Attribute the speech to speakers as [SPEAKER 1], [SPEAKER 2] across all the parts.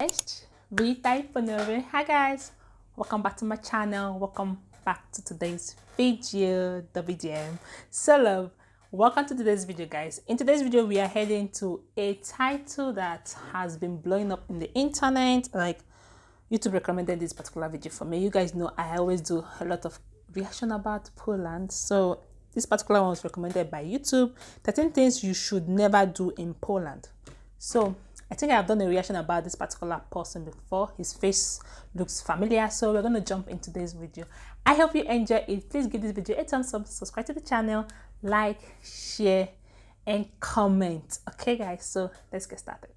[SPEAKER 1] Hi guys, welcome back to my channel. Welcome back to today's video, the VDM. So love, welcome to today's video guys. In today's video we are heading to a title that has been blowing up in the internet. Like, YouTube recommended this particular video for me. You guys know I always do a lot of reaction about Poland, so this particular one was recommended by YouTube. 13 things you should never do in Poland. So I think I've done a reaction about this particular person before. His face looks familiar, so we're going to jump into this video. I hope you enjoy it. Please give this video a thumbs up, subscribe to the channel, like, share, and comment. Okay guys, so let's get started.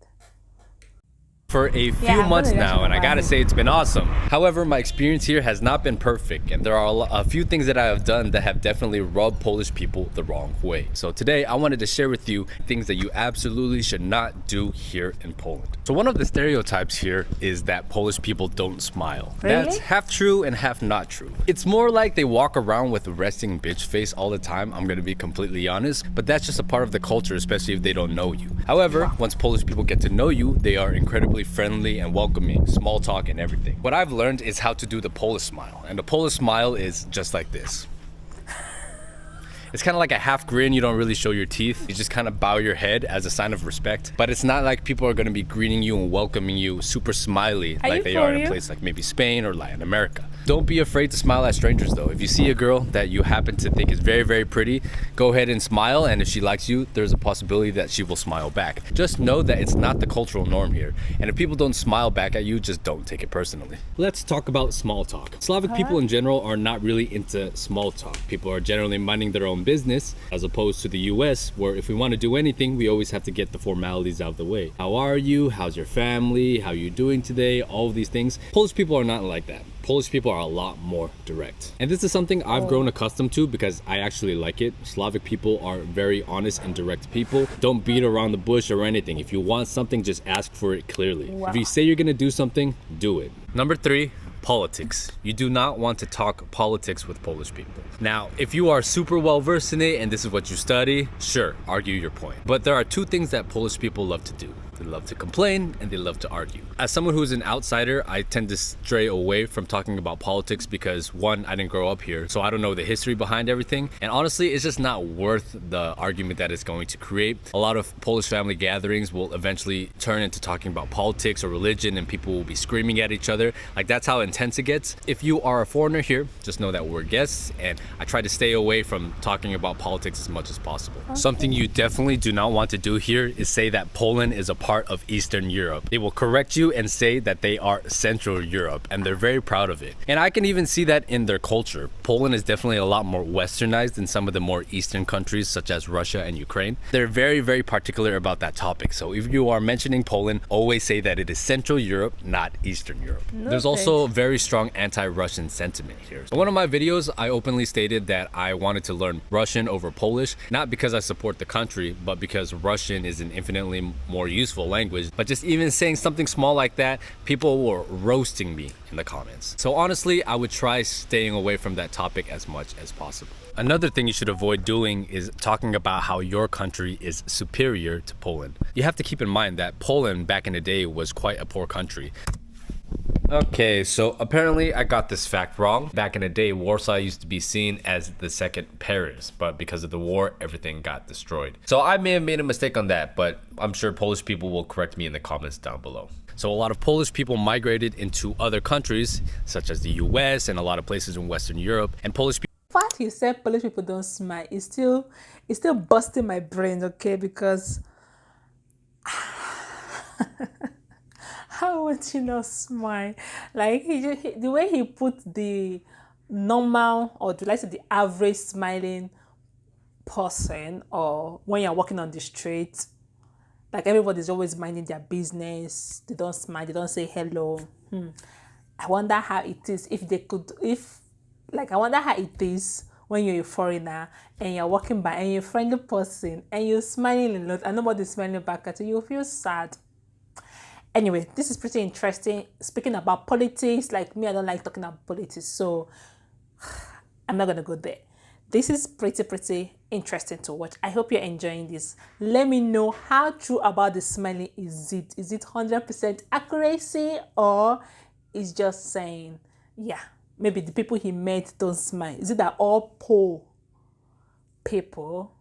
[SPEAKER 2] For a few months now, and I gotta say it's been awesome. However, my experience here has not been perfect, and there are a few things that I have done that have definitely rubbed Polish people the wrong way. So today I wanted to share with you things that you absolutely should not do here in Poland. So one of the stereotypes here is that Polish people don't smile.
[SPEAKER 1] Really?
[SPEAKER 2] That's half true and half not true. It's more like they walk around with a resting bitch face all the time, I'm gonna be completely honest, but that's just a part of the culture, especially if they don't know you. However, once Polish people get to know you, they are incredibly friendly and welcoming, small talk and everything. What I've learned is how to do the Polish smile, and the Polish smile is just like this. It's kind of like a half grin. You don't really show your teeth. You just kind of bow your head as a sign of respect. But it's not like people are going to be greeting you and welcoming you super smiley like they are in a place like maybe Spain or Latin America. Don't be afraid to smile at strangers though. If you see a girl that you happen to think is very, very pretty, go ahead and smile. And if she likes you, there's a possibility that she will smile back. Just know that it's not the cultural norm here. And if people don't smile back at you, just don't take it personally. Let's talk about small talk. Slavic people in general are not really into small talk. People are generally minding their own business, as opposed to the US, where if we want to do anything, we always have to get the formalities out of the way. How are you? How's your family? How are you doing today? All of these things. Polish people are not like that. Polish people are a lot more direct. And this is something I've grown accustomed to because I actually like it. Slavic people are very honest and direct people. Don't beat around the bush or anything. If you want something, just ask for it clearly. Wow. If you say you're gonna do something, do it. Number 3, politics. You do not want to talk politics with Polish people. Now, if you are super well versed in it and this is what you study, sure, argue your point. But there are 2 things that Polish people love to do. They love to complain and they love to argue. As someone who's an outsider, I tend to stray away from talking about politics because 1, I didn't grow up here, so I don't know the history behind everything. And honestly, it's just not worth the argument that it's going to create. A lot of Polish family gatherings will eventually turn into talking about politics or religion, and people will be screaming at each other. Like, that's how intense it gets. If you are a foreigner here, just know that we're guests, and I try to stay away from talking about politics as much as possible. Okay. Something you definitely do not want to do here is say that Poland is a part of Eastern Europe. They will correct you and say that they are Central Europe, and they're very proud of it. And I can even see that in their culture. Poland is definitely a lot more westernized than some of the more eastern countries such as Russia and Ukraine. They're very, very particular about that topic. So if you are mentioning Poland, always say that it is Central Europe, not Eastern Europe. There's also a very strong anti-Russian sentiment here. In one of my videos, I openly stated that I wanted to learn Russian over Polish, not because I support the country, but because Russian is an infinitely more useful language. But just even saying something small like that, people were roasting me in the comments. So honestly, I would try staying away from that topic as much as possible. Another thing you should avoid doing is talking about how your country is superior to Poland. You have to keep in mind that Poland back in the day was quite a poor country. Okay, so apparently I got this fact wrong. Back in the day, Warsaw used to be seen as the second Paris, but because of the war, everything got destroyed. So I may have made a mistake on that, but I'm sure Polish people will correct me in the comments down below. So a lot of Polish people migrated into other countries, such as the US and a lot of places in Western Europe, and Polish people.
[SPEAKER 1] The fact he said Polish people don't smile is still busting my brain, okay? Because how would you not smile? Like, the way he put the normal, or the average smiling person, or when you're walking on the street, like everybody's always minding their business. They don't smile, they don't say hello. I wonder how it is I wonder how it is when you're a foreigner and you're walking by and you're a friendly person and you're smiling a lot and nobody's smiling back at you. You feel sad. Anyway, this is pretty interesting. Speaking about politics, like me, I don't like talking about politics, so I'm not gonna go there. this is pretty interesting to watch. I hope you're enjoying this. Let me know how true about the smiling is it. Is it 100% accuracy, or is just saying, yeah, maybe the people he met don't smile? Is it that all poor people,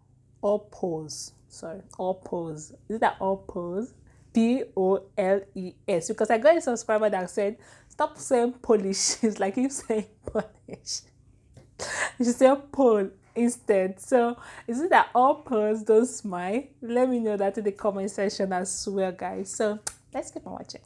[SPEAKER 1] all pose, sorry, all pose, is it that all pose? Poles? Because I got a subscriber that said, stop saying Polish. It's like you saying Polish. You should say Pole instead. So is it that all Poles don't smile? Let me know that in the comment section as well, guys. So let's keep on watching.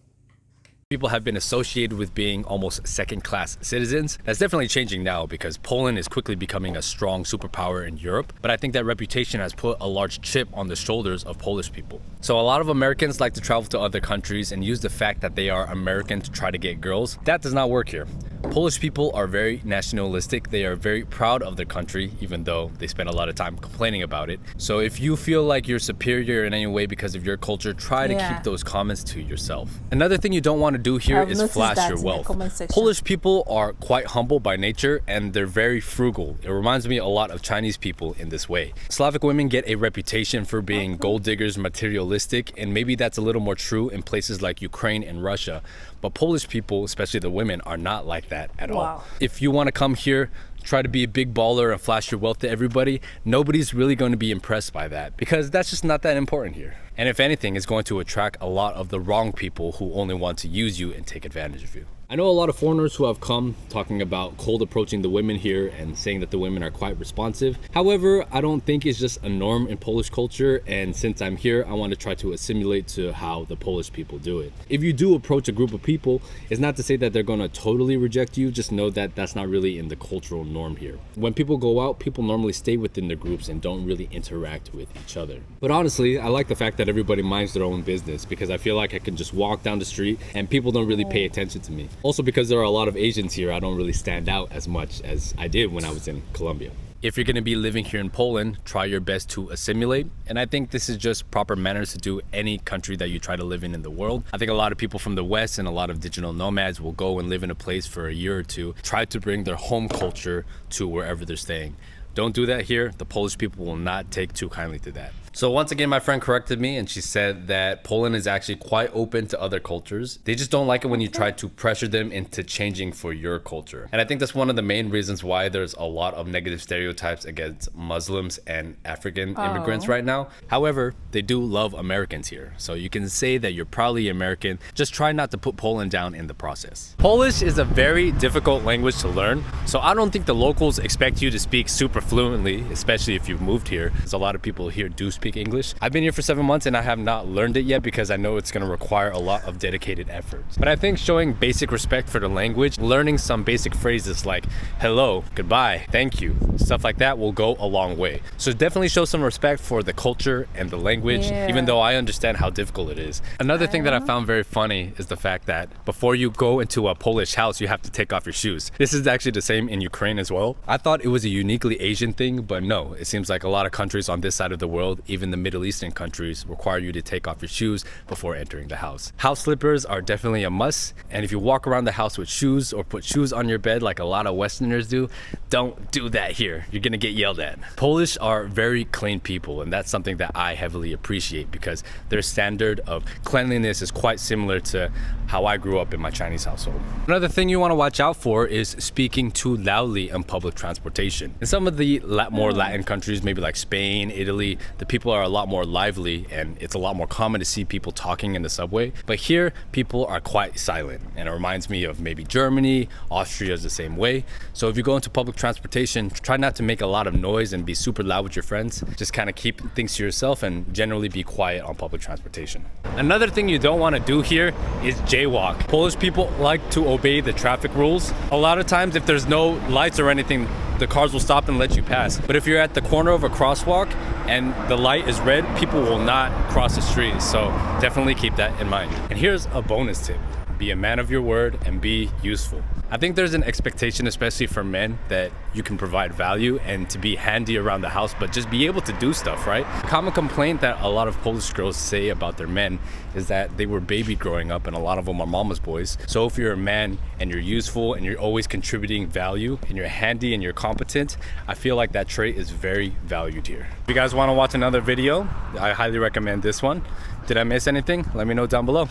[SPEAKER 2] People have been associated with being almost second-class citizens. That's definitely changing now because Poland is quickly becoming a strong superpower in Europe. But I think that reputation has put a large chip on the shoulders of Polish people. So a lot of Americans like to travel to other countries and use the fact that they are American to try to get girls. That does not work here. Polish people are very nationalistic. They are very proud of their country, even though they spend a lot of time complaining about it. So if you feel like you're superior in any way because of your culture, try to keep those comments to yourself. Another thing you don't want to do here is flash your wealth. Polish people are quite humble by nature and they're very frugal. It reminds me a lot of Chinese people in this way. Slavic women get a reputation for being gold diggers, materialistic, and maybe that's a little more true in places like Ukraine and Russia. But Polish people, especially the women, are not like that at all. If you want to come here, try to be a big baller and flash your wealth to everybody, nobody's really going to be impressed by that because that's just not that important here. And if anything, it's going to attract a lot of the wrong people who only want to use you and take advantage of you. I know a lot of foreigners who have come talking about cold approaching the women here and saying that the women are quite responsive. However, I don't think it's just a norm in Polish culture, and since I'm here, I want to try to assimilate to how the Polish people do it. If you do approach a group of people, it's not to say that they're going to totally reject you, just know that that's not really in the cultural norm here. When people go out, people normally stay within their groups and don't really interact with each other. But honestly, I like the fact that everybody minds their own business because I feel like I can just walk down the street and people don't really pay attention to me. Also, because there are a lot of Asians here, I don't really stand out as much as I did when I was in Colombia. If you're going to be living here in Poland, try your best to assimilate. And I think this is just proper manners to do any country that you try to live in the world. I think a lot of people from the West and a lot of digital nomads will go and live in a place for a year or two, try to bring their home culture to wherever they're staying. Don't do that here. The Polish people will not take too kindly to that. So once again, my friend corrected me and she said that Poland is actually quite open to other cultures. They just don't like it when you try to pressure them into changing for your culture. And I think that's one of the main reasons why there's a lot of negative stereotypes against Muslims and African immigrants right now. However, they do love Americans here. So you can say that you're proudly American. Just try not to put Poland down in the process. Polish is a very difficult language to learn. So I don't think the locals expect you to speak super fluently, especially if you've moved here. Because a lot of people here do speak English. I've been here for 7 months and I have not learned it yet because I know it's going to require a lot of dedicated effort. But I think showing basic respect for the language, learning some basic phrases like hello, goodbye, thank you, stuff like that will go a long way. So definitely show some respect for the culture and the language, even though I understand how difficult it is. Another thing that I found very funny is the fact that before you go into a Polish house, you have to take off your shoes. This is actually the same in Ukraine as well. I thought it was a uniquely Asian thing, but no, it seems like a lot of countries on this side of the world, even the Middle Eastern countries, require you to take off your shoes before entering the house. House slippers are definitely a must, and if you walk around the house with shoes or put shoes on your bed like a lot of Westerners do, don't do that here. You're gonna get yelled at. Polish are very clean people, and that's something that I heavily appreciate because their standard of cleanliness is quite similar to how I grew up in my Chinese household. Another thing you want to watch out for is speaking too loudly in public transportation. In some of the more Latin countries, maybe like Spain, Italy, the people are a lot more lively and it's a lot more common to see people talking in the subway. But here, people are quite silent, and it reminds me of maybe Germany. Austria is the same way. So if you go into public transportation, try not to make a lot of noise and be super loud with your friends. Just kind of keep things to yourself and generally be quiet on public transportation. Another thing you don't want to do here is jaywalk. Polish people like to obey the traffic rules. A lot of times if there's no lights or anything, the cars will stop and let you pass. But if you're at the corner of a crosswalk and the light is red, people will not cross the street. So definitely keep that in mind. And here's a bonus tip. be a man of your word, and be useful. I think there's an expectation, especially for men, that you can provide value and to be handy around the house, but just be able to do stuff, right? Common complaint that a lot of Polish girls say about their men is that they were baby growing up, and a lot of them are mama's boys. So if you're a man and you're useful and you're always contributing value and you're handy and you're competent, I feel like that trait is very valued here. If you guys want to watch another video, I highly recommend this one. Did I miss anything? Let me know down below.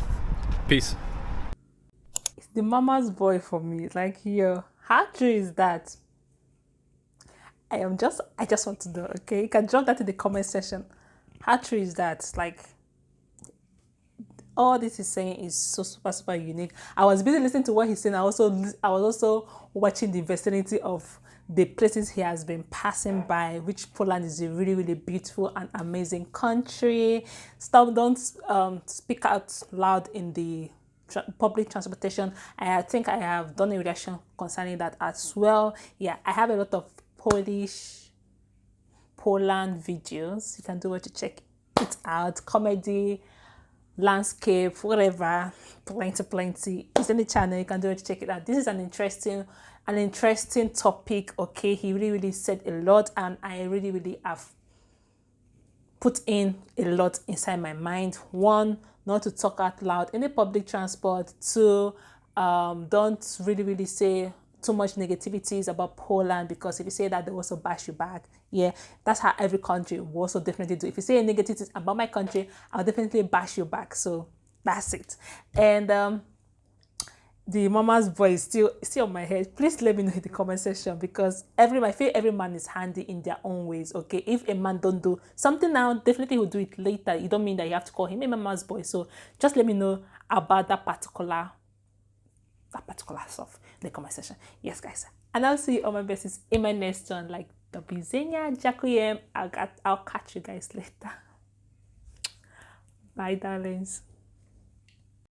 [SPEAKER 2] Peace.
[SPEAKER 1] It's the mama's boy for me. Like, yo, how true is that? I just want to know, okay? You can drop that in the comment section. How true is that? Like, all this is saying is so super unique. I was busy listening to what he's saying. I was also watching the vicinity of the places he has been passing by, which Poland is a really beautiful and amazing country. Don't speak out loud in the public transportation. I think I have done a reaction concerning that as well. Yeah, I have a lot of Poland videos. You can do what to check it out. Comedy, landscape, whatever, plenty. It's in the channel. You can do it to check it out. This is an interesting topic. Okay, he really said a lot, and I really have put in a lot inside my mind. One, not to talk out loud in the public transport. Two, don't really say too much negativities about Poland, because if you say that, they also bash you back. Yeah, that's how every country will also definitely do. If you say negativities about my country, I'll definitely bash you back. So that's it. And the mama's boy is still on my head. Please let me know in the comment section, because I feel every man is handy in their own ways. Okay, if a man don't do something now, definitely he'll do it later. It don't mean that you have to call him a mama's boy. So just let me know about that particular stuff in the comment section. Yes, guys, and I'll see you on my besties in my next one. Like the Bizenia Jakuyem. I'll catch you guys later. Bye, darlings.